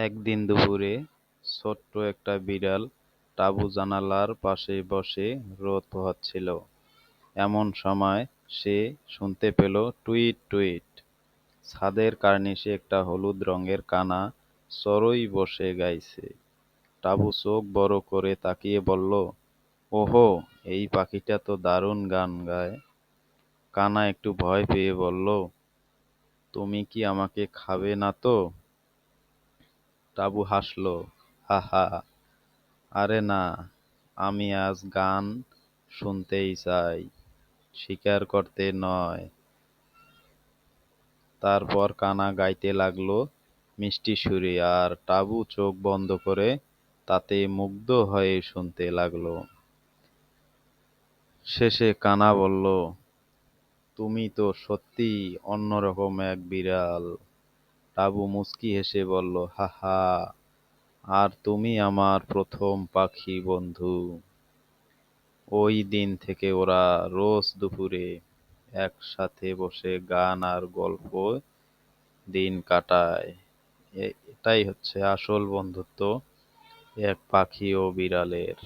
একদিন দুপুরে ছোট্ট একটা বিড়াল টাবু জানালার পাশে বসে রোদ পোহাচ্ছিল। এমন সময় সে শুনতে পেল টুইট টুইট। ছাদের কার্নিশে একটা হলুদ রঙের কানা চড়ুই বসে গাইছে। টাবু চোখ বড় করে তাকিয়ে বলল, ওহো, এই পাখিটা তো দারুণ গান গায়। কানা একটু ভয় পেয়ে বলল, তুমি কি আমাকে খাবে না তো? টাবু হাসল, হা হা, আরে না, আমি আজ গান শুনতেই চাই, শিকার করতে নয়। তারপর কানা গাইতে লাগলো মিষ্টি সুরে, আর টাবু চোখ বন্ধ করে তাতে মুগ্ধ হয়ে শুনতে লাগলো। শেষে কানা বলল, তুমি তো সত্যিই অন্যরকম এক বিড়াল। টাবু মুচকি হেসে বলল, হা হা, আর তুমি আমার প্রথম পাখি বন্ধু। ওই দিন থেকে ওরা রোজ দুপুরে একসাথে বসে গান আর গল্প দিন কাটায়। এটাই হচ্ছে আসল বন্ধুত্ব এক পাখি ও বিড়ালের।